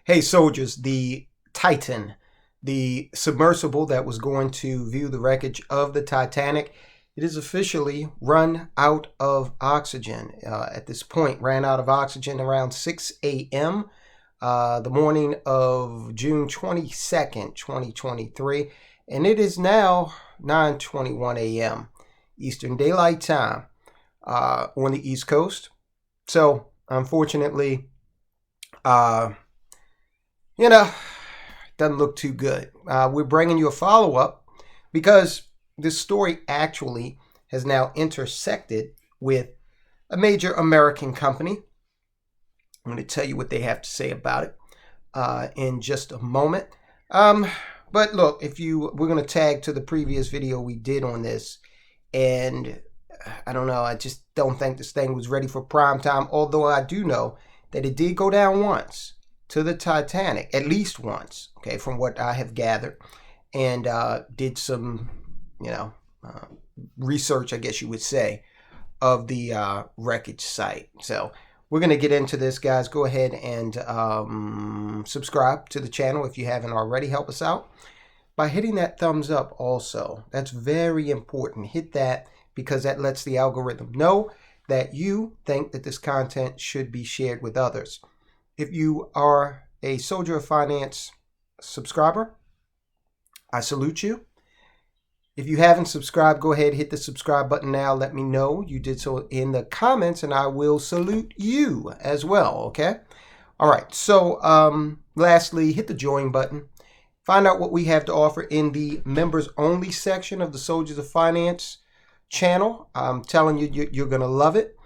Hey soldiers, the Titan, the submersible that was going to view the wreckage of the Titanic, it is officially run out of oxygen. At this point, ran out of oxygen around 6 a.m. The morning of June 22nd, 2023, and it is now 9:21 a.m. Eastern Daylight Time on the East Coast. So, unfortunately, doesn't look too good. We're bringing you a follow-up because this story actually has now intersected with a major American company. I'm going to tell you what they have to say about it in just a moment. But look, we're going to tag to the previous video we did on this, and I don't know, I just don't think this thing was ready for prime time, although I do know that it did go down once to the Titanic, at least once, okay, from what I have gathered, and did some, research, I guess you would say, of the wreckage site. So we're going to get into this, guys. Go ahead and subscribe to the channel if you haven't already. Help us out by hitting that thumbs up also. That's very important. Hit that because that lets the algorithm know that you think that this content should be shared with others. If you are a Soldier of Finance subscriber, I salute you. If you haven't subscribed, go ahead, hit the subscribe button now. Let me know you did so in the comments, and I will salute you as well, okay? All right, so lastly, hit the join button. Find out what we have to offer in the members-only section of the Soldiers of Finance channel. I'm telling you, you're going to love it.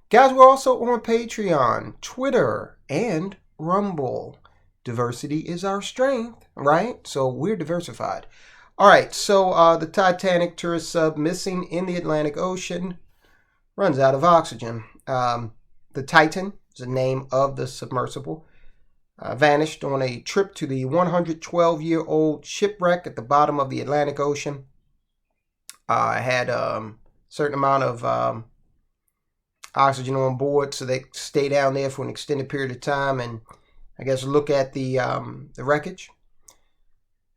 Guys, we're also on Patreon, Twitter, and Rumble. Diversity is our strength, right? So we're diversified. All right, so the Titanic tourist sub missing in the Atlantic Ocean runs out of oxygen. The Titan is the name of the submersible. Vanished on a trip to the 112-year-old shipwreck at the bottom of the Atlantic Ocean. Had a certain amount of oxygen on board, so they stay down there for an extended period of time and I guess look at the wreckage,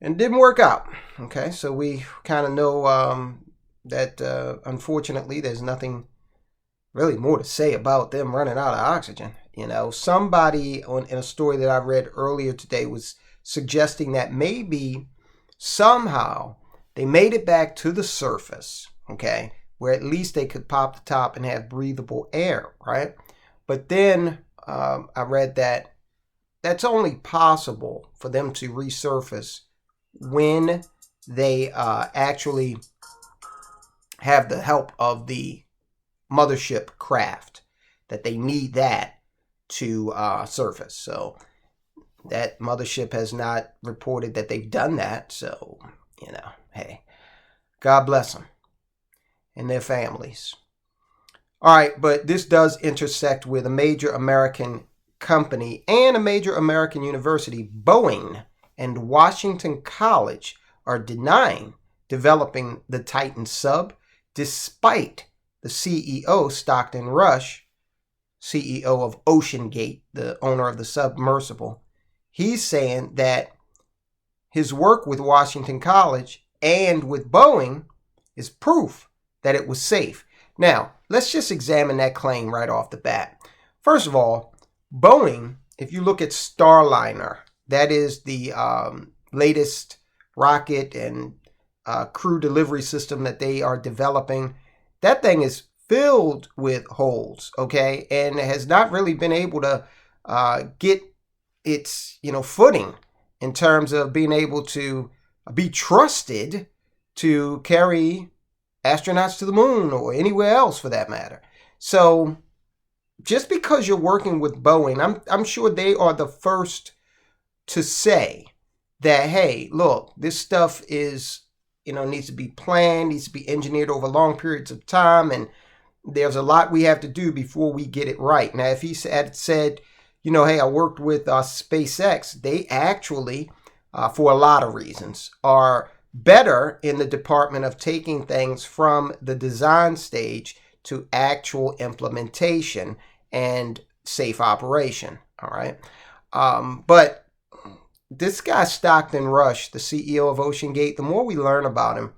and didn't work out. Okay, so we kind of know that unfortunately there's nothing really more to say about them running out of oxygen. Somebody in a story that I read earlier today was suggesting that maybe somehow they made it back to the surface, okay, where at least they could pop the top and have breathable air, right? But then I read that that's only possible for them to resurface when they actually have the help of the mothership craft, that they need that to surface. So that mothership has not reported that they've done that. So, hey, God bless them and their families. All right, but this does intersect with a major American company and a major American university. Boeing and Washington College are denying developing the Titan sub, despite the CEO, Stockton Rush, CEO of OceanGate, the owner of the submersible. He's saying that his work with Washington College and with Boeing is proof that it was safe. Now, let's just examine that claim right off the bat. First of all, Boeing, if you look at Starliner, that is the latest rocket and crew delivery system that they are developing. That thing is filled with holes, okay, and has not really been able to get its footing in terms of being able to be trusted to carry astronauts to the moon or anywhere else for that matter. So just because you're working with Boeing, I'm sure they are the first to say that, hey, look, this stuff is, needs to be planned, needs to be engineered over long periods of time, and there's a lot we have to do before we get it right. Now, if he had said, hey, I worked with SpaceX, they actually, for a lot of reasons, are better in the department of taking things from the design stage to actual implementation and safe operation. All right. But this guy Stockton Rush, the CEO of OceanGate, the more we learn about him,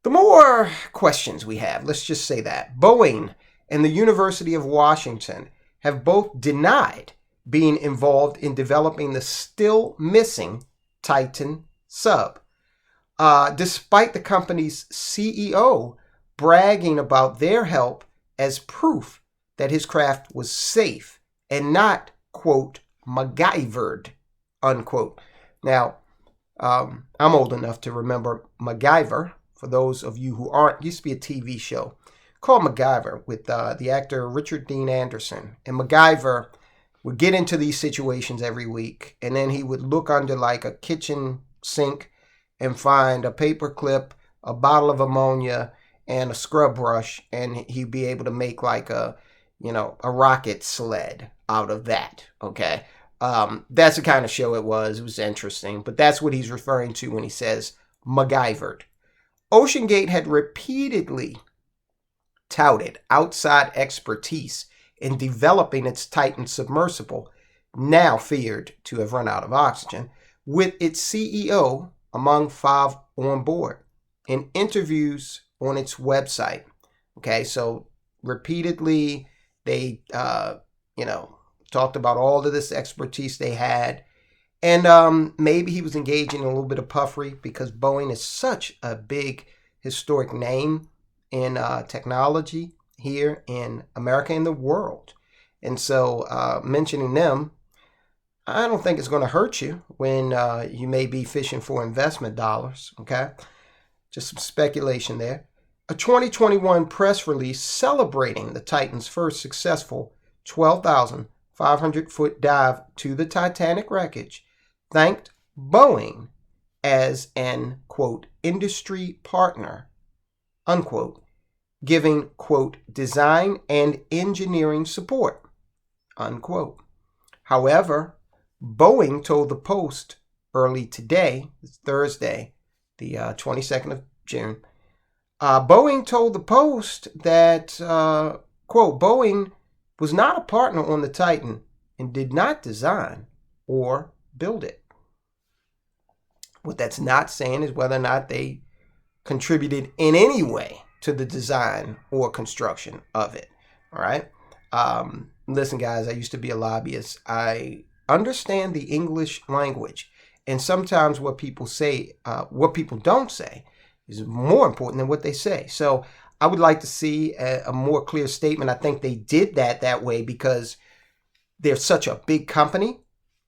the more questions we have. Let's just say that. Boeing and the University of Washington have both denied being involved in developing the still missing Titan sub, despite the company's CEO bragging about their help as proof that his craft was safe and not, quote, MacGyvered, unquote. Now, I'm old enough to remember MacGyver. For those of you who aren't, used to be a TV show called MacGyver with the actor Richard Dean Anderson. And MacGyver would get into these situations every week, and then he would look under like a kitchen sink and find a paper clip, a bottle of ammonia, and a scrub brush, and he'd be able to make like a rocket sled out of that. Okay. That's the kind of show it was. It was interesting, but that's what he's referring to when he says MacGyvered. OceanGate had repeatedly touted outside expertise in developing its Titan submersible, now feared to have run out of oxygen, with its CEO among 5 on board. In interviews on its website. Okay, so repeatedly they, talked about all of this expertise they had. And maybe he was engaging in a little bit of puffery because Boeing is such a big historic name in technology here in America and the world. And so mentioning them, I don't think it's going to hurt you when you may be fishing for investment dollars, okay? Just some speculation there. A 2021 press release celebrating the Titan's first successful 12,500-foot dive to the Titanic wreckage thanked Boeing as an, quote, industry partner, unquote, giving, quote, design and engineering support, unquote. However, Boeing told the Post early today, it's Thursday, the 22nd of June, Boeing told the Post that, quote, Boeing was not a partner on the Titan and did not design or build it. What that's not saying is whether or not they contributed in any way to the design or construction of it. All right. Listen, guys, I used to be a lobbyist. I understand the English language. And sometimes what people say, what people don't say, is more important than what they say. So I would like to see a more clear statement. I think they did that way because they're such a big company.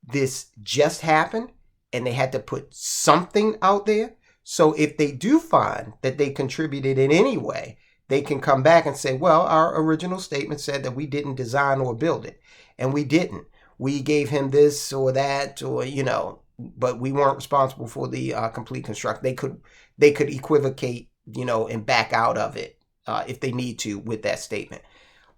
This just happened, and they had to put something out there. So if they do find that they contributed in any way, they can come back and say, well, our original statement said that we didn't design or build it. And we didn't. We gave him this or that, or, but we weren't responsible for the complete construction. They could equivocate, and back out of it if they need to with that statement.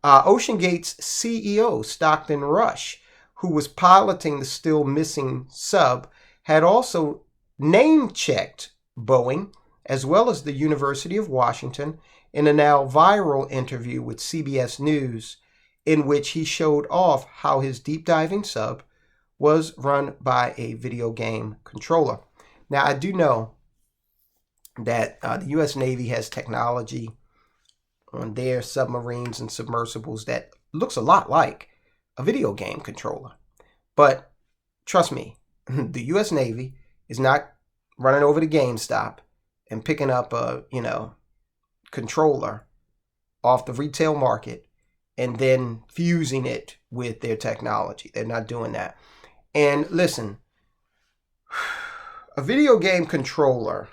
OceanGate's CEO, Stockton Rush, who was piloting the still missing sub, had also name-checked Boeing as well as the University of Washington in a now viral interview with CBS News, in which he showed off how his deep diving sub was run by a video game controller. Now, I do know that the U.S. Navy has technology on their submarines and submersibles that looks a lot like a video game controller. But trust me, the U.S. Navy is not running over to GameStop and picking up a, controller off the retail market and then fusing it with their technology. They're not doing that. And listen, a video game controller,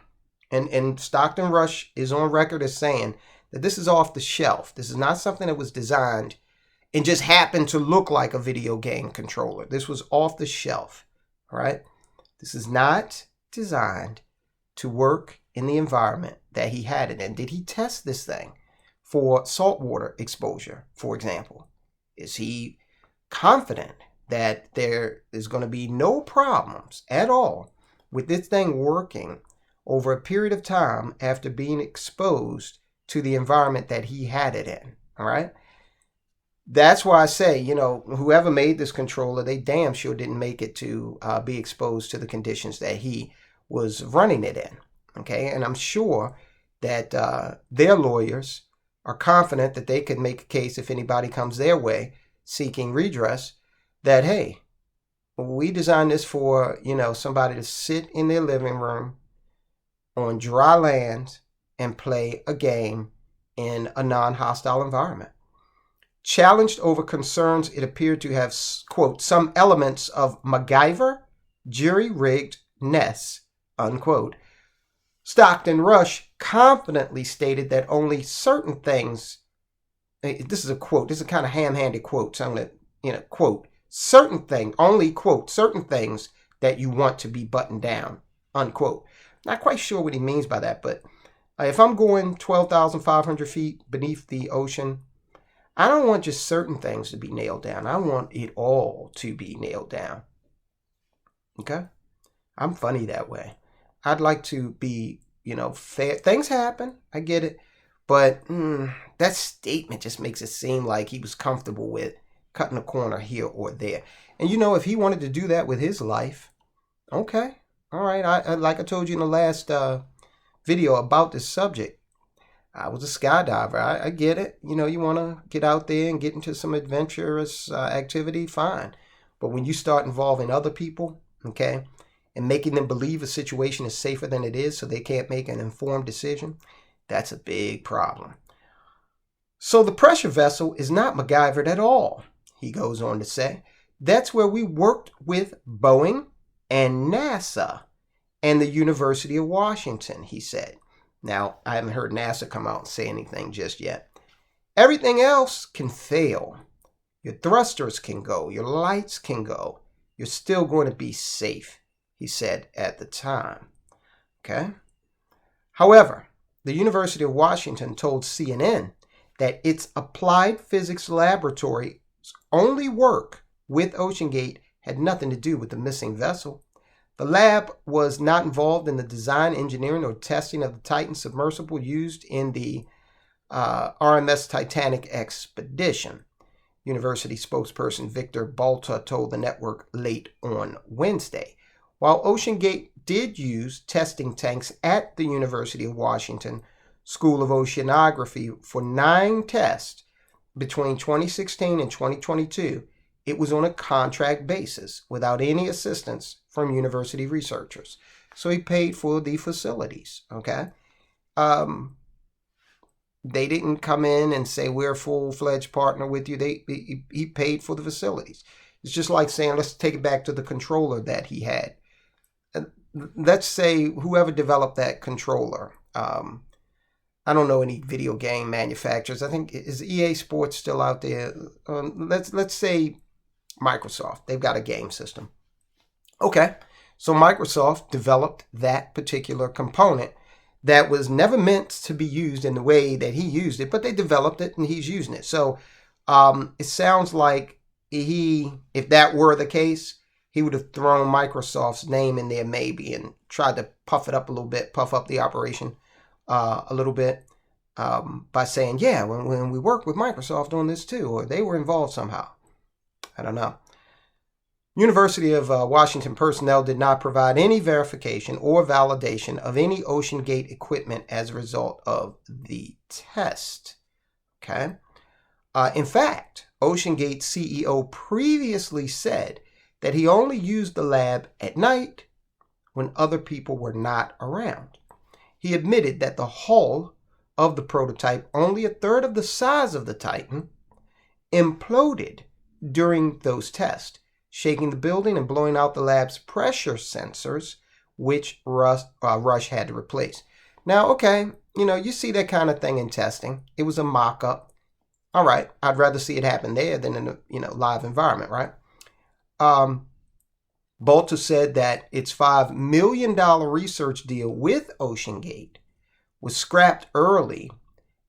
and Stockton Rush is on record as saying that this is off the shelf. This is not something that was designed and just happened to look like a video game controller. This was off the shelf, all right? This is not designed to work in the environment that he had it in. Did he test this thing for saltwater exposure, for example? Is he confident that there is going to be no problems at all with this thing working over a period of time after being exposed to the environment that he had it in? All right. That's why I say, whoever made this controller, they damn sure didn't make it to be exposed to the conditions that he was running it in. Okay, and I'm sure that their lawyers are confident that they could make a case if anybody comes their way seeking redress that, hey, we designed this for, somebody to sit in their living room on dry land and play a game in a non-hostile environment. Challenged over concerns it appeared to have, quote, some elements of MacGyver, jury-rigged-ness, unquote. Stockton Rush confidently stated that only certain things, this is a quote, this is a kind of ham-handed quote, so I'm going to, quote, certain things, only, quote, certain things that you want to be buttoned down, unquote. Not quite sure what he means by that, but if I'm going 12,500 feet beneath the ocean, I don't want just certain things to be nailed down. I want it all to be nailed down. Okay? I'm funny that way. I'd like to be, fair. Things happen. I get it. But that statement just makes it seem like he was comfortable with cutting a corner here or there. And, if he wanted to do that with his life, okay. All right. I like I told you in the last video about this subject, I was a skydiver. I get it. You want to get out there and get into some adventurous activity, fine. But when you start involving other people, okay, and making them believe a situation is safer than it is so they can't make an informed decision, that's a big problem. So the pressure vessel is not MacGyvered at all, he goes on to say. That's where we worked with Boeing and NASA and the University of Washington, he said. Now, I haven't heard NASA come out and say anything just yet. Everything else can fail. Your thrusters can go. Your lights can go. You're still going to be safe, he said at the time. Okay? However, the University of Washington told CNN that its applied physics laboratory's only work with OceanGate had nothing to do with the missing vessel. The lab was not involved in the design, engineering, or testing of the Titan submersible used in the RMS Titanic expedition. University spokesperson Victor Balta told the network late on Wednesday. While OceanGate did use testing tanks at the University of Washington School of Oceanography for 9 tests between 2016 and 2022, it was on a contract basis without any assistance from university researchers. So he paid for the facilities, okay? They didn't come in and say, we're a full-fledged partner with you. He paid for the facilities. It's just like saying, let's take it back to the controller that he had. Let's say whoever developed that controller, I don't know any video game manufacturers. I think, is EA Sports still out there? Let's say Microsoft. They've got a game system. Okay, so Microsoft developed that particular component that was never meant to be used in the way that he used it, but they developed it and he's using it. So it sounds like if that were the case, he would have thrown Microsoft's name in there maybe and tried to puff it up a little bit, puff up the operation a little bit by saying, yeah, when we worked with Microsoft on this too, or they were involved somehow. I don't know. University of Washington personnel did not provide any verification or validation of any OceanGate equipment as a result of the test. Okay. In fact, OceanGate CEO previously said that he only used the lab at night when other people were not around. He admitted that the hull of the prototype, only a third of the size of the Titan, imploded during those tests, shaking the building and blowing out the lab's pressure sensors, which Rush had to replace. Now, okay, you see that kind of thing in testing. It was a mock-up. All right, I'd rather see it happen there than in a live environment, right? Balta said that its $5 million research deal with OceanGate was scrapped early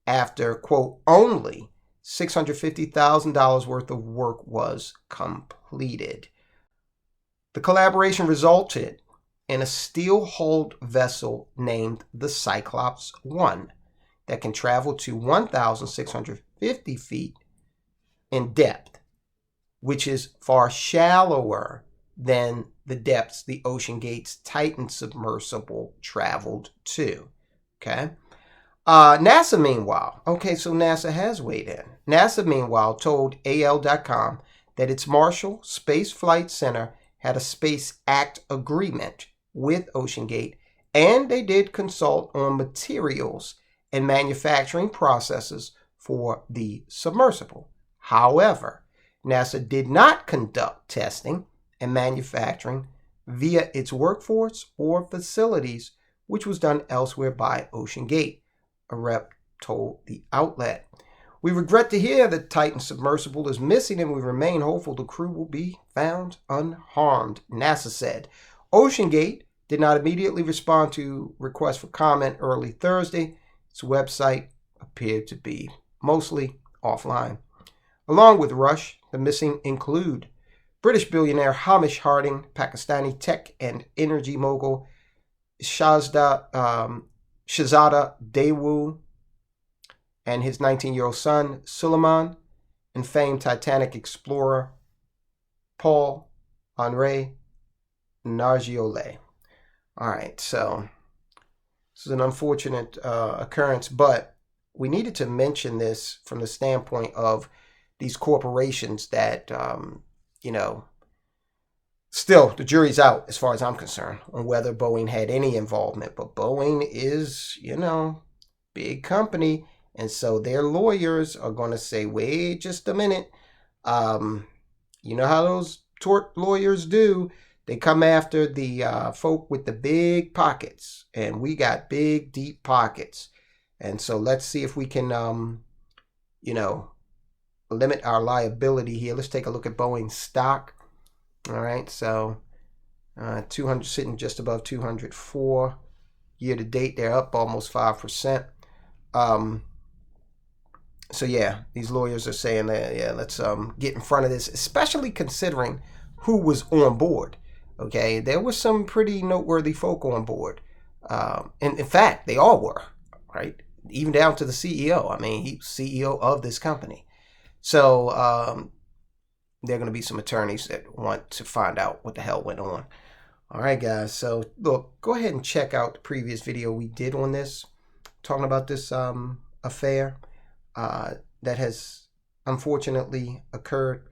after, quote, only $650,000 worth of work was completed. The collaboration resulted in a steel-hulled vessel named the Cyclops 1 that can travel to 1,650 feet in depth, which is far shallower than the depths the OceanGate's Titan submersible traveled to. Okay. NASA, meanwhile, okay, so NASA has weighed in. NASA, meanwhile, told AL.com that its Marshall Space Flight Center had a Space Act agreement with OceanGate, and they did consult on materials and manufacturing processes for the submersible. However, NASA did not conduct testing and manufacturing via its workforce or facilities, which was done elsewhere by OceanGate, a rep told the outlet. We regret to hear that Titan submersible is missing, and we remain hopeful the crew will be found unharmed, NASA said. OceanGate did not immediately respond to requests for comment early Thursday. Its website appeared to be mostly offline. Along with Rush, the missing include British billionaire Hamish Harding, Pakistani tech and energy mogul Shahzada Daewoo, and his 19-year-old son, Suleiman, and famed Titanic explorer Paul-Henri Nargeolet. All right, so this is an unfortunate occurrence, but we needed to mention this from the standpoint of these corporations that, still, the jury's out as far as I'm concerned on whether Boeing had any involvement. But Boeing is, big company. And so their lawyers are going to say, wait just a minute. You know how those tort lawyers do. They come after the folk with the big pockets. And we got big, deep pockets. And so let's see if we can, limit our liability here. Let's take a look at Boeing's stock. All right, so 200 sitting just above 204. Year to date, they're up almost 5%. So yeah, these lawyers are saying that, let's get in front of this, especially considering who was on board. Okay, there was some pretty noteworthy folk on board. And in fact, they all were, right? Even down to the CEO. I mean, he's CEO of this company. So there are going to be some attorneys that want to find out what the hell went on. All right, guys. So look, go ahead and check out the previous video we did on this, talking about this affair that has unfortunately occurred.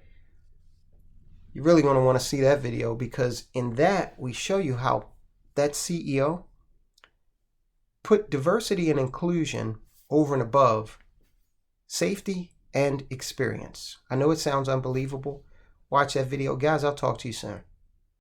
You're really going to want to see that video, because in that we show you how that CEO put diversity and inclusion over and above safety and experience. I know it sounds unbelievable. Watch that video. Guys, I'll talk to you soon.